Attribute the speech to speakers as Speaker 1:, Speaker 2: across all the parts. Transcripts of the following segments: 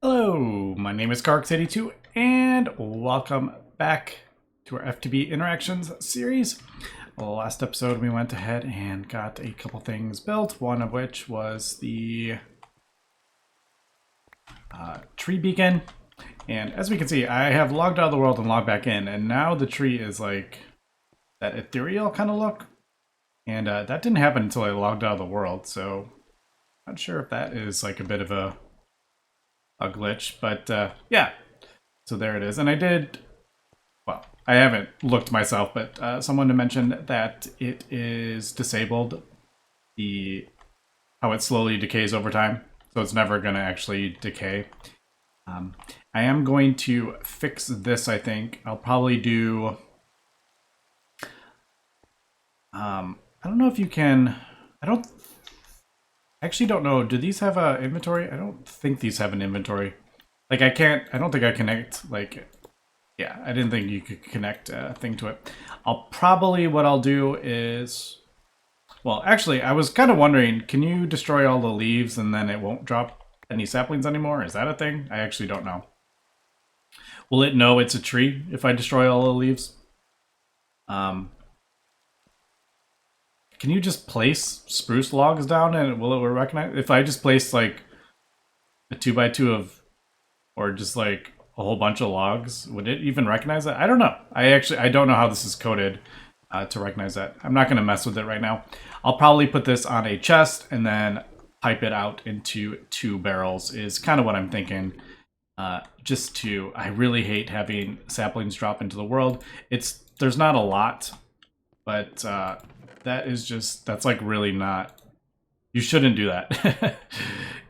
Speaker 1: Hello, my name is Gregtech and welcome back to our FTB Interactions series. Last episode we went ahead and got a couple things built, one of which was the tree beacon. And as we can see, I have logged out of the world and logged back in, and now the tree is like that ethereal kind of look. And that didn't happen until I logged out of the world, so not sure if that is like a bit of a glitch, but yeah, so there it is. And I did, well, I haven't looked myself, but someone mentioned that it is disabled, how it slowly decays over time, so it's never going to actually decay. I am going to fix this. I think I'll probably do I don't know if you can, I actually don't know. Do these have a inventory? I don't think these have an inventory. Like I don't think I connect, like, yeah, I didn't think you could connect a thing to it. What I'll do is, well, actually, I was kind of wondering, can you destroy all the leaves and then it won't drop any saplings anymore? Is that a thing? I actually don't know. Will it know it's a tree if I destroy all the leaves? Can you just place spruce logs down and will it recognize? If I just place like a 2x2 of, or just like a whole bunch of logs, would it even recognize that? I don't know. I don't know how this is coded to recognize that. I'm not going to mess with it right now. I'll probably put this on a chest and then pipe it out into 2 barrels is kind of what I'm thinking. I really hate having saplings drop into the world. There's not a lot, but that's like really not, you shouldn't do that.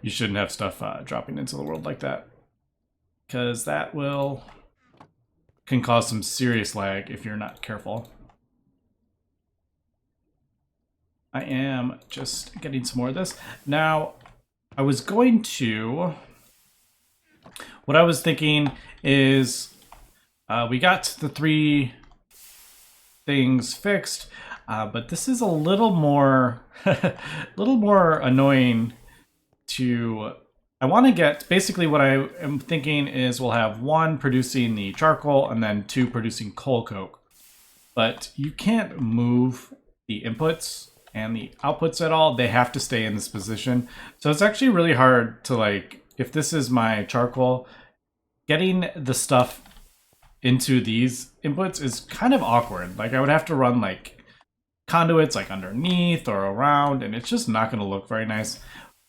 Speaker 1: You shouldn't have stuff dropping into the world like that, because that can cause some serious lag if you're not careful. I am just getting some more of this. Now, what I was thinking is, we got the 3 things fixed. But this is a little more, annoying to. I want to get, basically what I am thinking is we'll have 1 producing the charcoal and then 2 producing coal coke. But you can't move the inputs and the outputs at all. They have to stay in this position. So it's actually really hard to, like, if this is my charcoal, getting the stuff into these inputs is kind of awkward. Like I would have to run like conduits like underneath or around, and it's just not going to look very nice.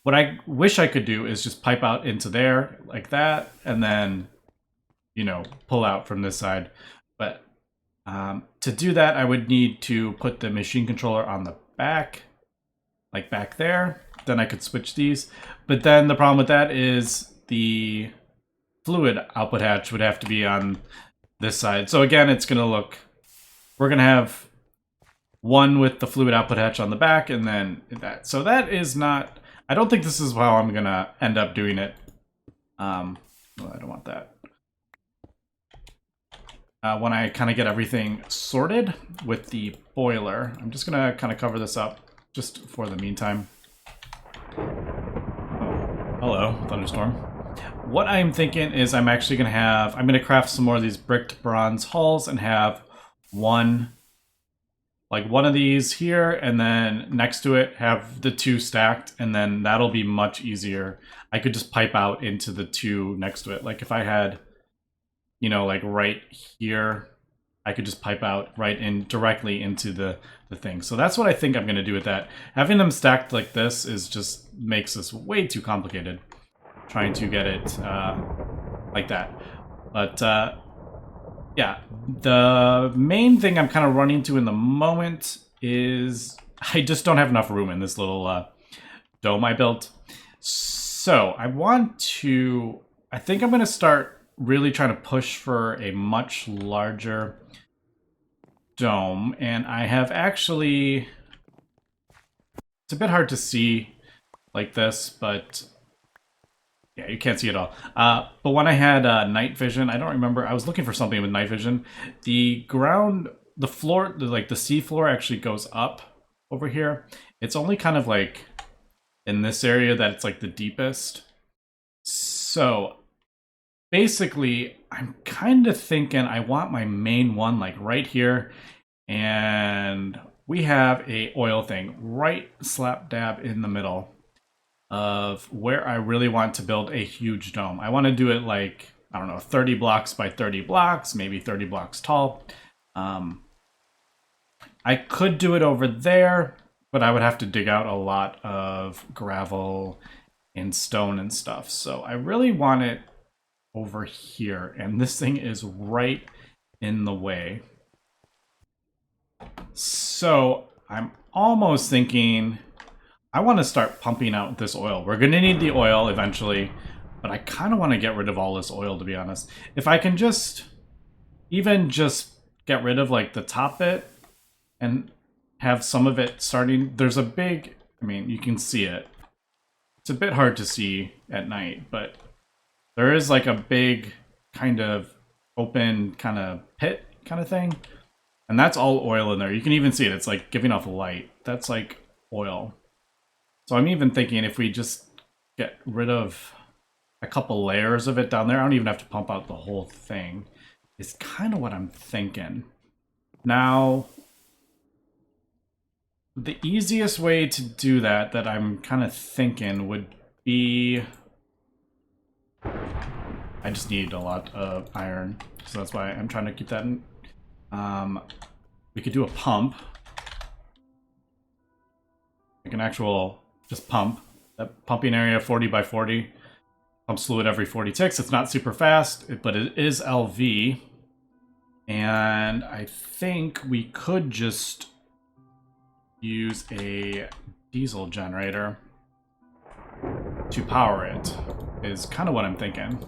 Speaker 1: What I wish I could do is just pipe out into there like that and then, pull out from this side. But to do that, I would need to put the machine controller on the back, like back there. Then I could switch these. But then the problem with that is the fluid output hatch would have to be on this side. So again, we're going to have 1 with the fluid output hatch on the back, and then that. So that is not, I don't think this is how I'm gonna end up doing it. Well, I don't want that. When I kind of get everything sorted with the boiler, I'm just gonna kind of cover this up just for the meantime. Oh, hello, thunderstorm. What I'm thinking is I'm gonna craft some more of these bricked bronze hulls and have one of these here, and then next to it have the 2 stacked, and then that'll be much easier. I could just pipe out into the 2 next to it. Like if I had, like right here, I could just pipe out right in directly into the thing. So that's what I think I'm going to do with that. Having them stacked like this makes this way too complicated, trying to get it like that. But yeah, the main thing I'm kind of running to in the moment is I just don't have enough room in this little dome I built. So I think I'm going to start really trying to push for a much larger dome. And I have actually, it's a bit hard to see like this, but yeah, you can't see it all. But when I had night vision, I don't remember. I was looking for something with night vision. The floor, like the sea floor actually goes up over here. It's only kind of like in this area that it's like the deepest. So basically, I'm kind of thinking I want my main one like right here, and we have a oil thing right slap dab in the middle of where I really want to build a huge dome. I want to do it like, I don't know, 30 blocks by 30 blocks, maybe 30 blocks tall. I could do it over there, but I would have to dig out a lot of gravel and stone and stuff. So I really want it over here, and this thing is right in the way. So I'm almost thinking I want to start pumping out this oil. We're going to need the oil eventually, but I kind of want to get rid of all this oil, to be honest. If I can just get rid of like the top bit and have some of it starting. There's a big, I mean, you can see it. It's a bit hard to see at night, but there is like a big kind of open kind of pit kind of thing. And that's all oil in there. You can even see it. It's like giving off light. That's like oil. So I'm even thinking if we just get rid of a couple layers of it down there, I don't even have to pump out the whole thing. It's kind of what I'm thinking. Now, the easiest way to do that I'm kind of thinking would be... I just need a lot of iron, so that's why I'm trying to keep that in. We could do a pump. Like an actual, just pump. That pumping area, 40 by 40. Pumps fluid every 40 ticks. It's not super fast, but it is LV. And I think we could just use a diesel generator to power it, is kind of what I'm thinking.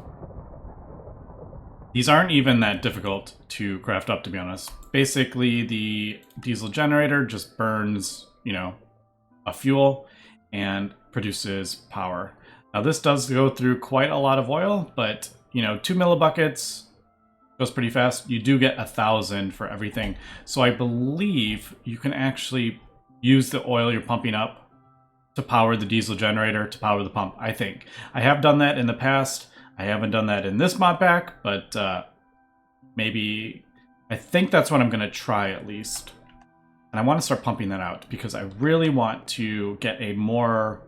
Speaker 1: These aren't even that difficult to craft up, to be honest. Basically, the diesel generator just burns, you know, a fuel and produces power. Now, this does go through quite a lot of oil, but, you know, 2 millibuckets goes pretty fast. You do get 1,000 for everything. So I believe you can actually use the oil you're pumping up to power the diesel generator, to power the pump, I think. I have done that in the past. I haven't done that in this mod pack, but maybe... I think that's what I'm going to try at least. And I want to start pumping that out because I really want to get a much,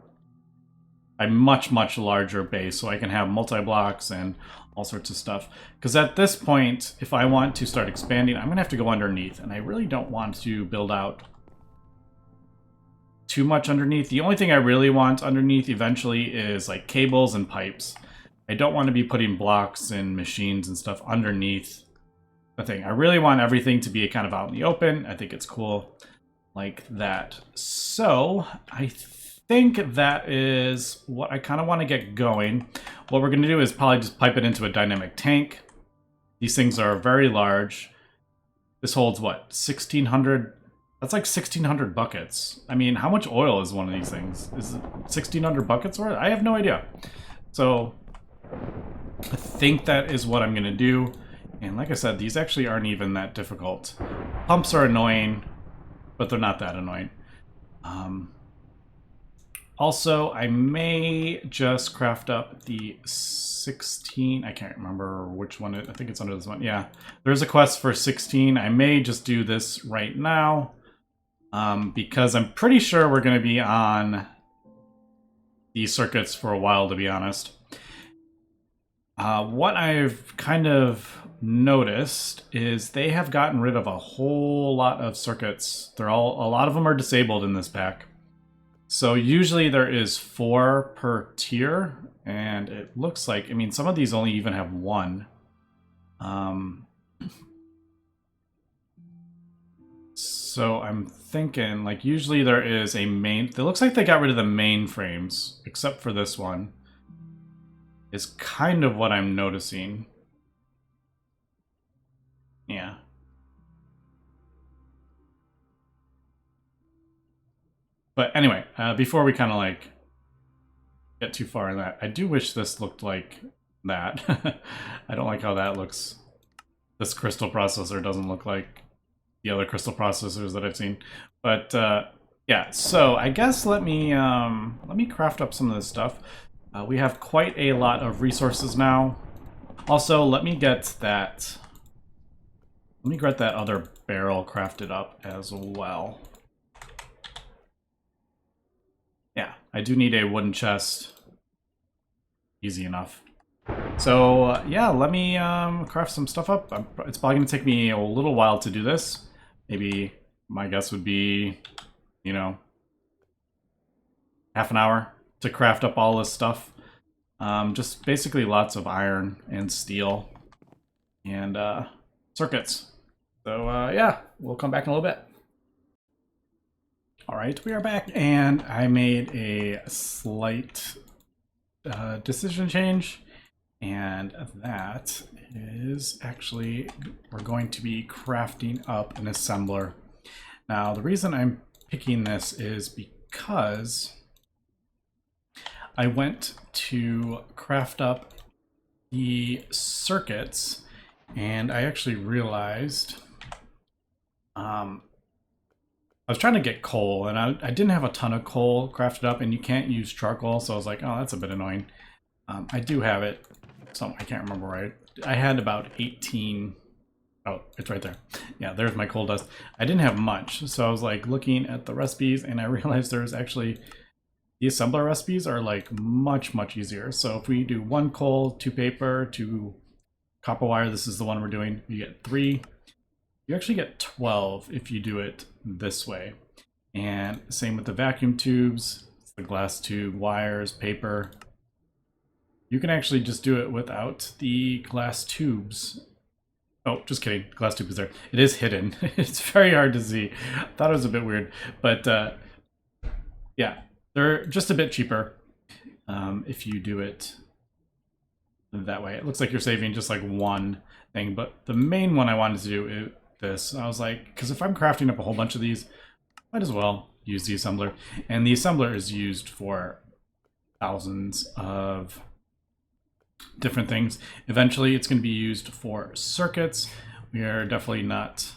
Speaker 1: much larger base so I can have multi-blocks and all sorts of stuff. Because at this point, if I want to start expanding, I'm going to have to go underneath. And I really don't want to build out too much underneath. The only thing I really want underneath eventually is like cables and pipes. I don't want to be putting blocks and machines and stuff underneath the thing. I really want everything to be kind of out in the open. I think it's cool like that. So I think that is what I kind of want to get going. What we're going to do is probably just pipe it into a dynamic tank. These things are very large. This holds what, 1,600? That's like 1,600 buckets. I mean, how much oil is one of these things? Is it 1,600 buckets worth? I have no idea. So I think that is what I'm going to do. And like I said, these actually aren't even that difficult. Pumps are annoying, but they're not that annoying. Also, I may just craft up the 16. I can't remember which one. I think it's under this one. Yeah, there's a quest for 16. I may just do this right now because I'm pretty sure we're going to be on these circuits for a while, to be honest. What I've kind of noticed is they have gotten rid of a whole lot of circuits. A lot of them are disabled in this pack. So usually there is 4 per tier, and it looks like, I mean, some of these only even have 1. So I'm thinking, like, usually there is a main... It looks like they got rid of the mainframes, except for this one. Is kind of what I'm noticing. Yeah. But anyway, before we kind of like get too far in that, I do wish this looked like that. I don't like how that looks. This crystal processor doesn't look like the other crystal processors that I've seen. But yeah, so I guess let me craft up some of this stuff. We have quite a lot of resources now. Also, let me get that other barrel crafted up as well. Yeah, I do need a wooden chest. Easy enough. So, yeah, let me craft some stuff up. It's probably going to take me a little while to do this. Maybe my guess would be, you know, half an hour to craft up all this stuff. Just basically lots of iron and steel and circuits. So, yeah, we'll come back in a little bit. All right, we are back, and I made a slight decision change. And that is actually, we're going to be crafting up an assembler. Now, the reason I'm picking this is because I went to craft up the circuits, and I actually realized I was trying to get coal, and I didn't have a ton of coal crafted up, and you can't use charcoal, so I was like, oh, that's a bit annoying. I do have it. I can't remember right. I had about 18. Oh, it's right there. Yeah, there's my coal dust. I didn't have much, so I was like looking at the recipes, and I realized there's actually the assembler recipes are like much easier. So if we do 1 coal, 2 paper, 2 copper wire, this is the one we're doing. You get 3. You actually get 12 if you do it this way. And same with the vacuum tubes, it's the glass tube, wires, paper. You can actually just do it without the glass tubes. Oh, just kidding. Glass tube is there. It is hidden. It's very hard to see. I thought it was a bit weird. But yeah, they're just a bit cheaper if you do it that way. It looks like you're saving just like one thing. But the main one I wanted to do is this. I was like, because if I'm crafting up a whole bunch of these, might as well use the assembler. And the assembler is used for thousands of different things. Eventually it's going to be used for circuits. We are definitely not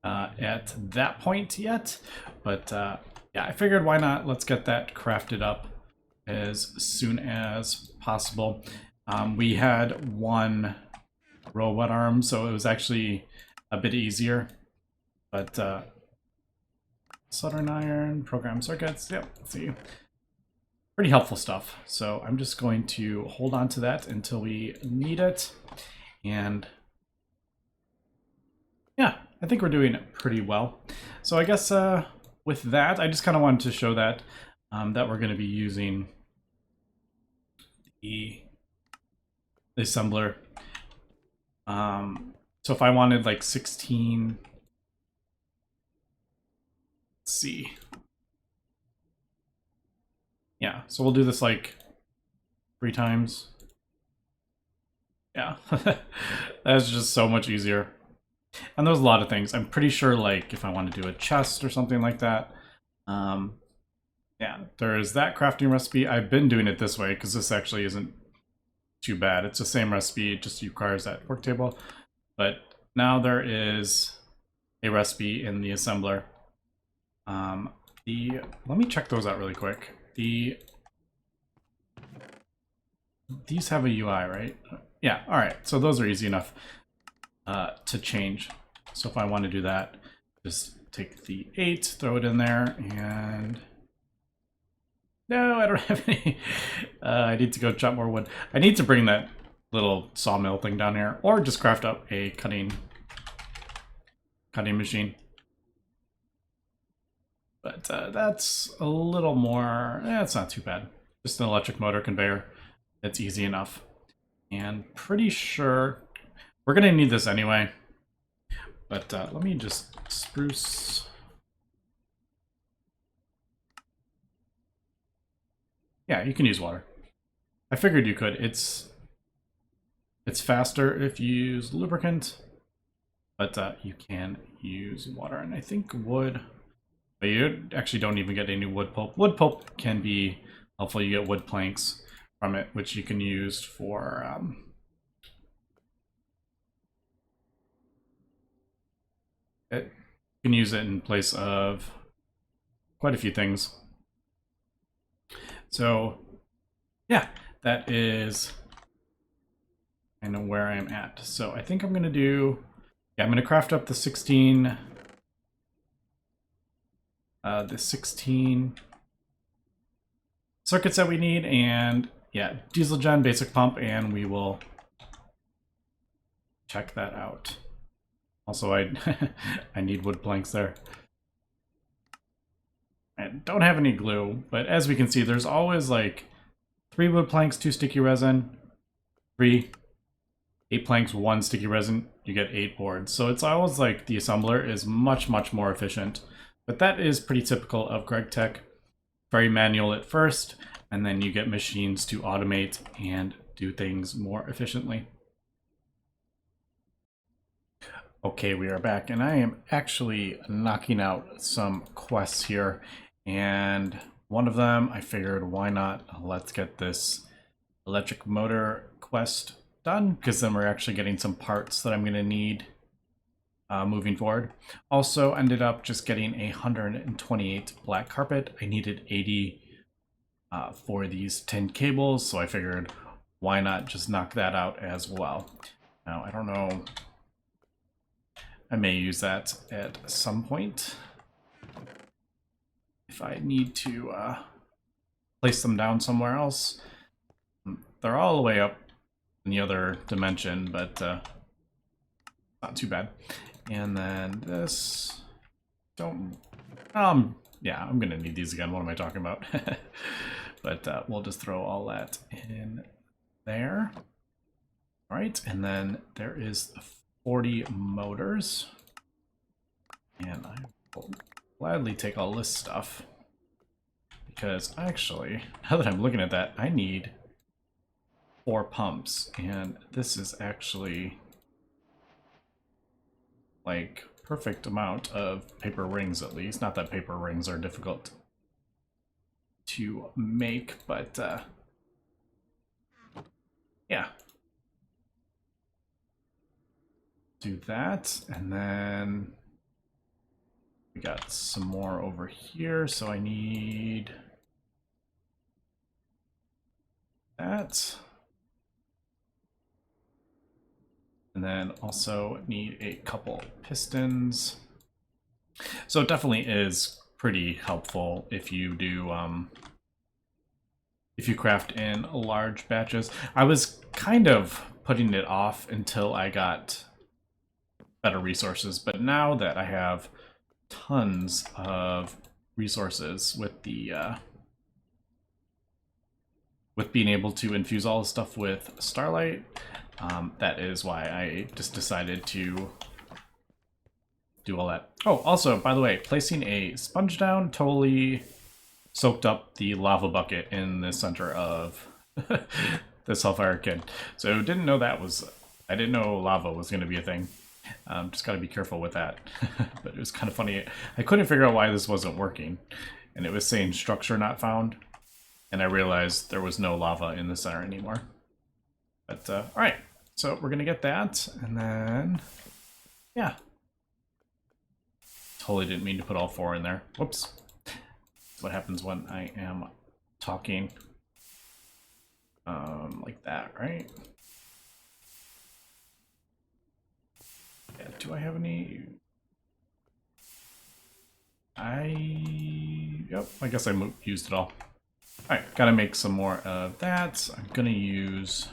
Speaker 1: at that point yet, but yeah, I figured why not, let's get that crafted up as soon as possible. We had 1 robot arm, so it was actually a bit easier, but soldering iron, program circuits, yep, let's see. Pretty helpful stuff. So I'm just going to hold on to that until we need it. And yeah, I think we're doing pretty well. So I guess with that, I just kind of wanted to show that that we're going to be using the assembler. So if I wanted like 16, let's see. Yeah, so we'll do this like 3 times. Yeah, that's just so much easier. And there's a lot of things. I'm pretty sure like if I want to do a chest or something like that, yeah, there is that crafting recipe. I've been doing it this way because this actually isn't too bad. It's the same recipe, it just requires that work table. But now there is a recipe in the assembler. Let me check those out really quick. These have a UI, right? Yeah, all right. So those are easy enough to change. So if I want to do that, just take the 8, throw it in there, and no, I don't have any. I need to go chop more wood. I need to bring that little sawmill thing down here, or just craft up a cutting machine. But that's a little more, it's not too bad. Just an electric motor conveyor. It's easy enough. And pretty sure we're going to need this anyway. But let me just spruce. Yeah, you can use water. I figured you could. It's faster if you use lubricant, but you can use water. And I think wood. But you actually don't even get any wood pulp. Wood pulp can be helpful. You get wood planks from it, which you can use for you can use it in place of quite a few things. So yeah, that is and where I'm at. So I think I'm going to do, yeah, I'm going to craft up the 16 circuits that we need, and yeah, diesel gen, basic pump, and we will check that out. Also, I I need wood planks there. I don't have any glue, but as we can see, there's always like 3 wood planks, 2 sticky resin, 3, 8 planks, 1 sticky resin, you get 8 boards. So it's always like the assembler is much more efficient. But that is pretty typical of Gregtech. Very manual at first, and then you get machines to automate and do things more efficiently. Okay, we are back, and I am actually knocking out some quests here. And one of them, I figured, why not? Let's get this electric motor quest done, because then we're actually getting some parts that I'm going to need moving forward. Also ended up just getting 128 black carpet. I needed 80 for these 10 cables, so I figured why not just knock that out as well. Now, I don't know, I may use that at some point if I need to place them down somewhere else. They're all the way up in the other dimension, but not too bad. And then this, yeah, I'm gonna need these again. What am I talking about? But we'll just throw all that in there. All right, and then there is 40 motors, and I will gladly take all this stuff, because actually, now that I'm looking at that, I need 4 pumps, and this is actually like perfect amount of paper rings, at least. Not that paper rings are difficult to make, but yeah. Do that, and then we got some more over here, so I need that. And then also need a couple pistons. So it definitely is pretty helpful if you do, if you craft in large batches. I was kind of putting it off until I got better resources, but now that I have tons of resources with the with being able to infuse all the stuff with Starlight, that is why I just decided to do all that. Oh, also, by the way, placing a sponge down totally soaked up the lava bucket in the center of this Hellfire Kid. So didn't know that was, I didn't know lava was going to be a thing. Just got to be careful with that. But it was kind of funny. I couldn't figure out why this wasn't working. And it was saying structure not found. And I realized there was no lava in the center anymore. But, all right. So we're going to get that. And then, yeah. Totally didn't mean to put all 4 in there. Whoops. That's what happens when I am talking like that, right? Yeah, do I have any? Yep, I guess I used it all. Alright, gotta make some more of that. I'm gonna use...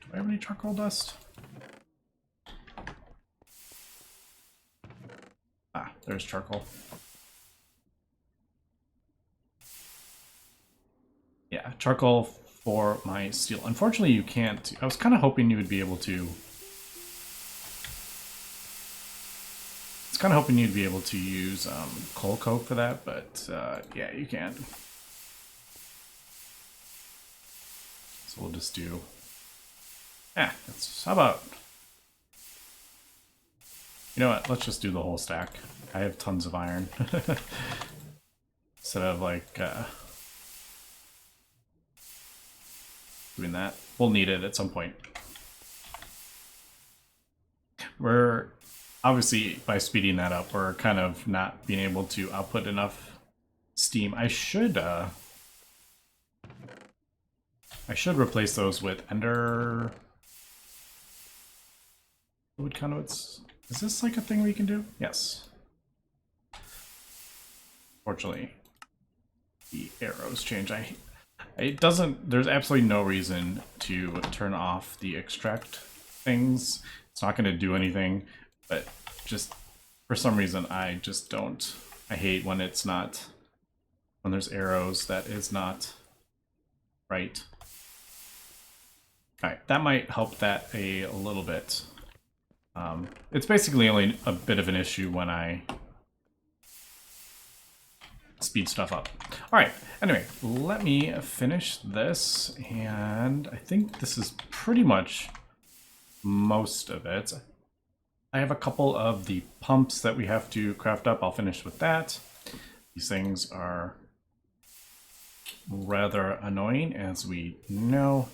Speaker 1: Do I have any charcoal dust? Ah, there's charcoal. Yeah, charcoal for my steel. Unfortunately, you can't. I was kind of hoping you would be able to. I was kind of hoping you'd be able to use coal coke for that, but yeah, you can't. So we'll just do. Yeah, how about? You know what? Let's just do the whole stack. I have tons of iron. Instead of like doing that. We'll need it at some point. We're obviously, by speeding that up, we're kind of not being able to output enough steam. I should I should replace those with ender fluid conduits. Is this like a thing we can do? Yes. Fortunately, the arrows change. It doesn't. There's absolutely no reason to turn off the extract things. It's not going to do anything, but just for some reason I just don't. I hate when it's not, when there's arrows that is not right. Alright, that might help that a little bit. It's basically only a bit of an issue when I speed stuff up. Alright, anyway, let me finish this, and I think this is pretty much most of it. I have a couple of the pumps that we have to craft up. I'll finish with that. These things are rather annoying, as we know.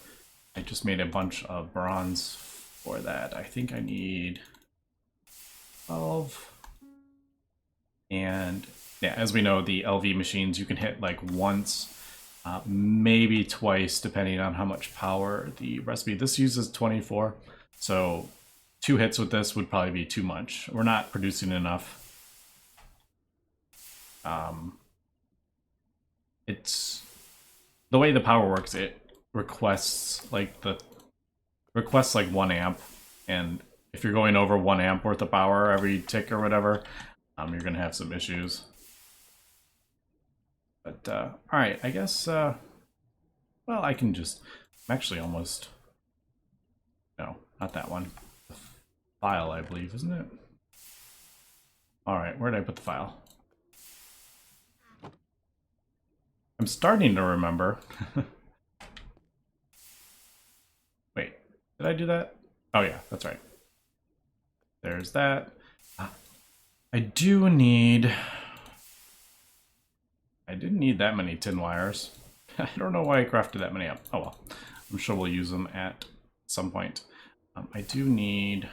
Speaker 1: I just made a bunch of bronze for that. I think I need 12. And yeah, as we know, the LV machines you can hit like once, maybe twice, depending on how much power the recipe. This uses 24, so 2 hits with this would probably be too much. We're not producing enough. It's the way the power works. It requests like 1 amp, and if you're going over 1 amp worth of power every tick or whatever, you're gonna have some issues. But all right, I guess. Well, I can just. I'm actually almost. No, not that one. The file, I believe, isn't it? All right, where did I put the file? I'm starting to remember. Wait, did I do that? Oh yeah, that's right. There's that. I didn't need that many tin wires. I don't know why I crafted that many up. Oh well, I'm sure we'll use them at some point. I do need...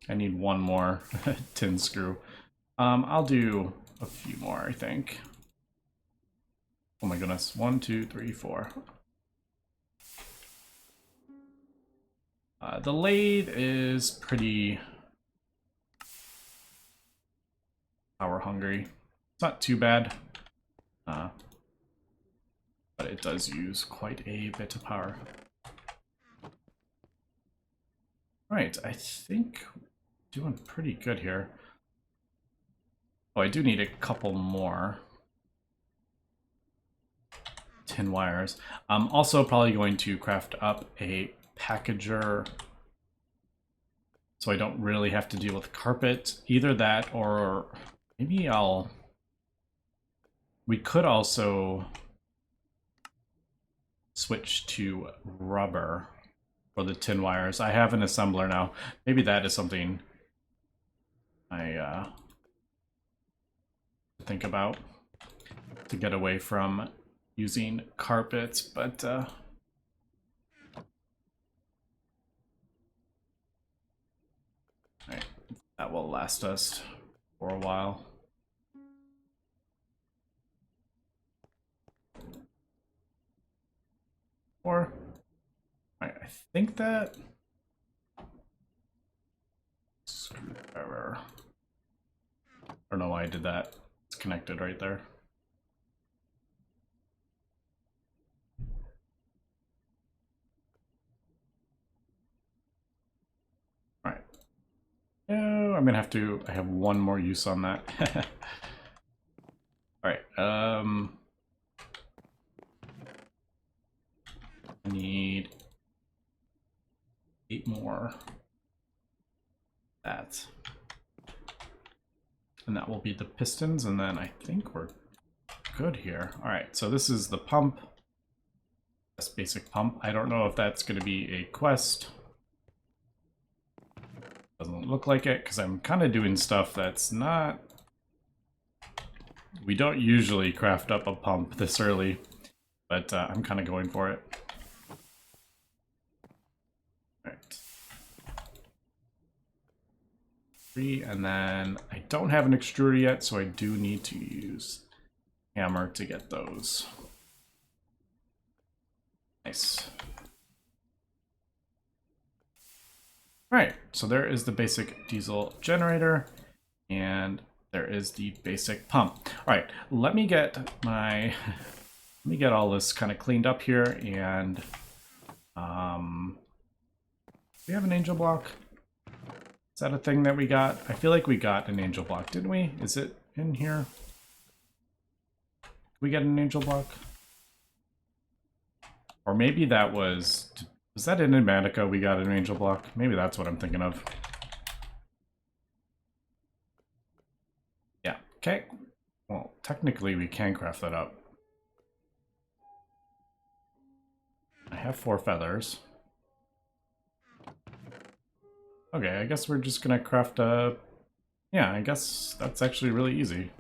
Speaker 1: I need 1 more tin screw. I'll do a few more, I think. Oh my goodness. 1, 2, 3, 4. The lathe is pretty power hungry. It's not too bad, but it does use quite a bit of power. Right, I think we're doing pretty good here. Oh, I do need a couple more tin wires. I'm also probably going to craft up a packager so I don't really have to deal with carpet. Either that, or maybe we could also switch to rubber for the tin wires. I have an assembler now. Maybe that is something I think about to get away from using carpet, but right, that will last us for a while. Or I think that screwdriver. I don't know why I did that. It's connected right there. All right. Oh, I'm gonna have to. I have 1 more use on that. All right. I need 8 more. That. And that will be the pistons, and then I think we're good here. All right, so this is the pump. This basic pump. I don't know if that's going to be a quest. Doesn't look like it, because I'm kind of doing stuff that's not... We don't usually craft up a pump this early, but I'm kind of going for it. All right. 3, and then I don't have an extruder yet, so I do need to use hammer to get those. Nice. Alright, so there is the basic diesel generator, and there is the basic pump. Alright, let me get all this kind of cleaned up here, and do we have an angel block? Is that a thing that we got? I feel like we got an angel block, didn't we? Is it in here? Did we get an angel block? Or maybe that was that in Manica we got an angel block? Maybe that's what I'm thinking of. Yeah, okay. Well, technically we can craft that up. I have 4 feathers. Okay, I guess we're just gonna craft a... Yeah, I guess that's actually really easy.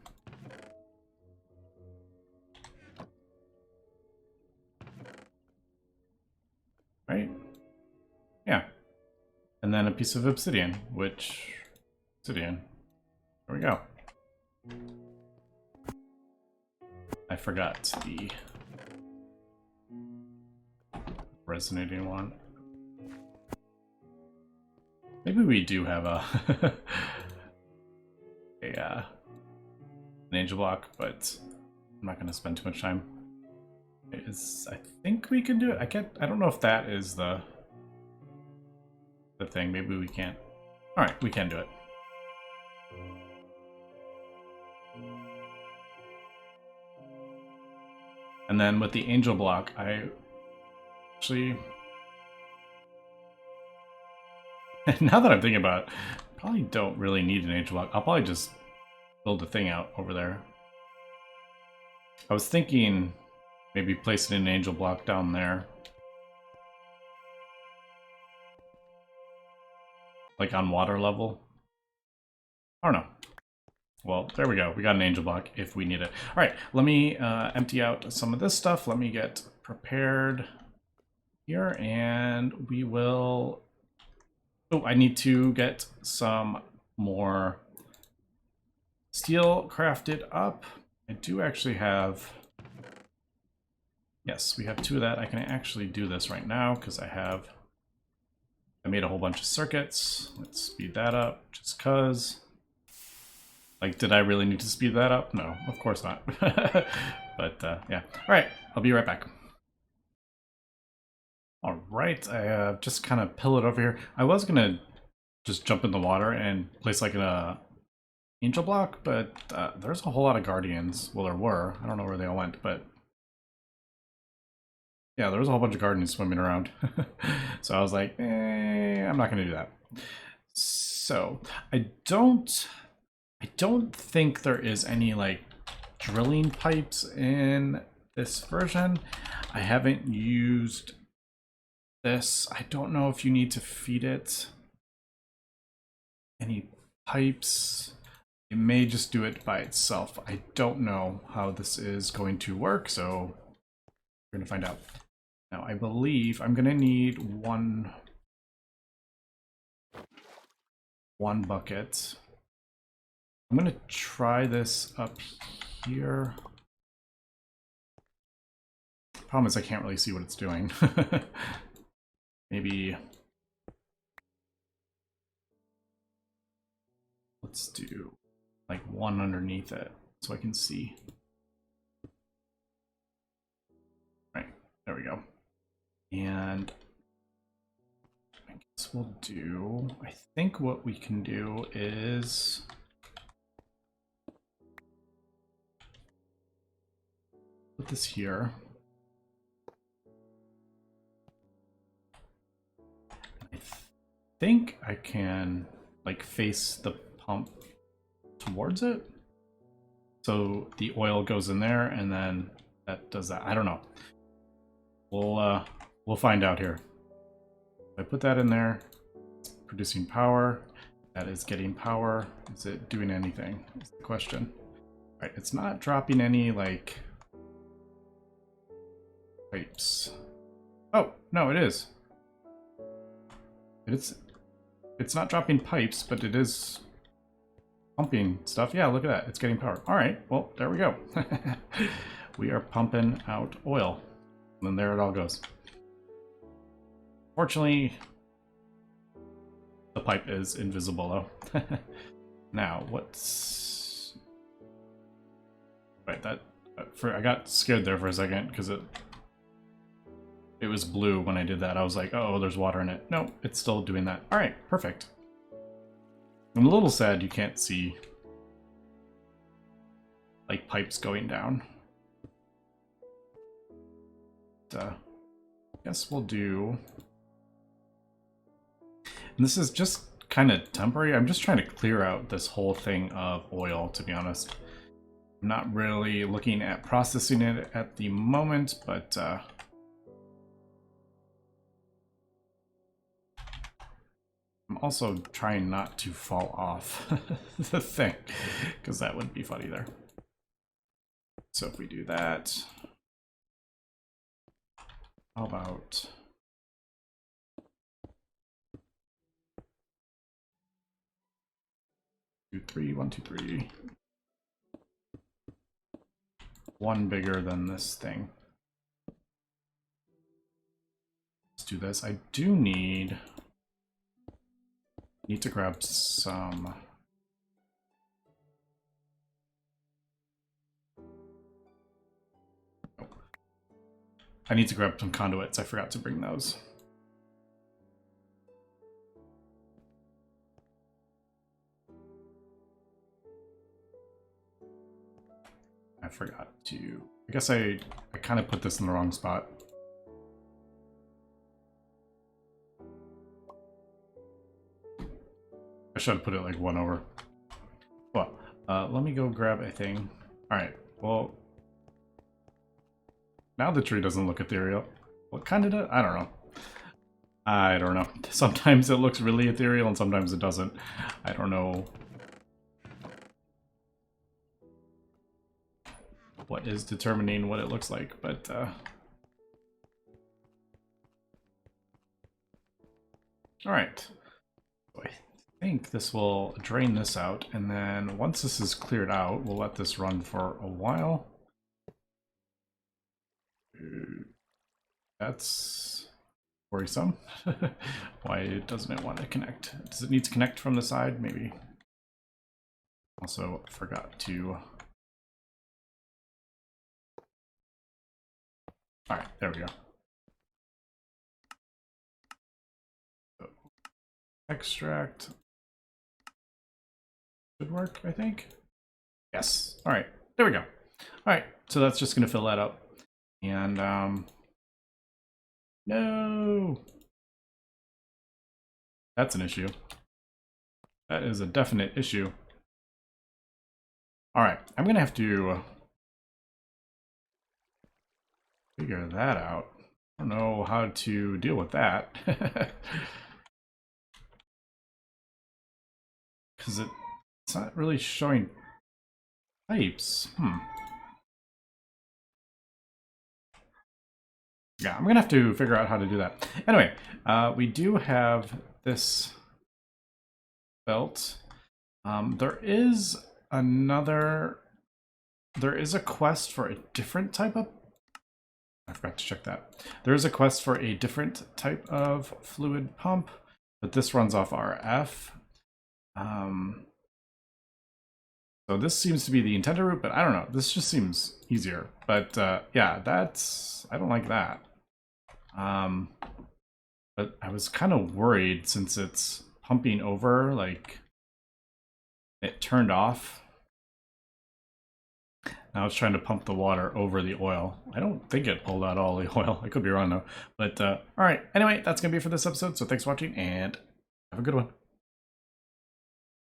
Speaker 1: Right? Yeah. And then a piece of obsidian, which... Obsidian. There we go. I forgot the resonating one. Maybe we do have a an angel block, but I'm not going to spend too much time. I think we can do it. I don't know if that is the thing. Maybe we can't. All right, we can do it. And then with the angel block, I actually... Now that I'm thinking about it, probably don't really need an angel block. I'll probably just build a thing out over there. I was thinking maybe placing an angel block down there. Like on water level. I don't know. Well, there we go. We got an angel block if we need it. All right, let me empty out some of this stuff. Let me get prepared here, and we will... Oh, I need to get some more steel crafted up. I do actually have... Yes, we have 2 of that. I can actually do this right now because I made a whole bunch of circuits. Let's speed that up just because. Like, did I really need to speed that up? No, of course not. But yeah. All right, I'll be right back. All right, I just kind of pill it over here. I was gonna just jump in the water and place like an angel block, but there's a whole lot of guardians. Well, there were. I don't know where they all went, but yeah, there was a whole bunch of guardians swimming around. So I was like, I'm not gonna do that. So I don't think there is any like drilling pipes in this version. I haven't used this. I don't know if you need to feed it any pipes. It may just do it by itself. I don't know how this is going to work, so we're going to find out. Now, I believe I'm going to need one bucket. I'm going to try this up here. Problem is I can't really see what it's doing. Maybe let's do like one underneath it so I can see. Right, there we go. And I guess we'll do, I think what we can do is put this here. I think I can like face the pump towards it, so the oil goes in there and then that does that. I don't know. We'll find out here. If I put that in there, it's producing power. That is getting power. Is it doing anything? Is the question. All right, it's not dropping any like pipes. Oh no, it is. It's not dropping pipes, but it is pumping stuff. Yeah, look at that. It's getting power. All right. Well, there we go. We are pumping out oil. And then there it all goes. Fortunately, the pipe is invisible though. Now, what's... Wait, that... I got scared there for a second because it was blue when I did that. I was like, oh, there's water in it. No, it's still doing that. All right, perfect. I'm a little sad you can't see like pipes going down. But, I guess we'll do... And this is just kind of temporary. I'm just trying to clear out this whole thing of oil, to be honest. I'm not really looking at processing it at the moment, but I'm also trying not to fall off the thing, because that wouldn't be funny there. So if we do that, how about... 2, 3, 1, 2, 3. One bigger than this thing. Let's do this. I do need to grab some... Oh. I need to grab some conduits. I forgot to bring those. I forgot to... I guess I kind of put this in the wrong spot. I should have put it like one over. Well, let me go grab a thing. Alright, well... Now the tree doesn't look ethereal. What kind of does? I don't know. I don't know. Sometimes it looks really ethereal and sometimes it doesn't. I don't know what is determining what it looks like, but all right. So I think this will drain this out, and then once this is cleared out, we'll let this run for a while. That's worrisome. Why doesn't it want to connect? Does it need to connect from the side? Maybe. Also forgot to... All right, there we go. So, extract should work, I think. Yes. All right, there we go. All right, so that's just gonna fill that up. And no, that's an issue. That is a definite issue. All right, I'm gonna have to figure that out. I don't know how to deal with that. Because it's not really showing types. Yeah, I'm gonna have to figure out how to do that. Anyway, we do have this belt. There is a quest for a different type of... I forgot to check that. There is a quest for a different type of fluid pump, but this runs off RF. So this seems to be the intended route, but I don't know. This just seems easier. But yeah, I don't like that. But I was kind of worried since it's pumping over, like it turned off. Now it's trying to pump the water over the oil. I don't think it pulled out all the oil. I could be wrong though. But all right. Anyway, that's going to be it for this episode. So thanks for watching and have a good one.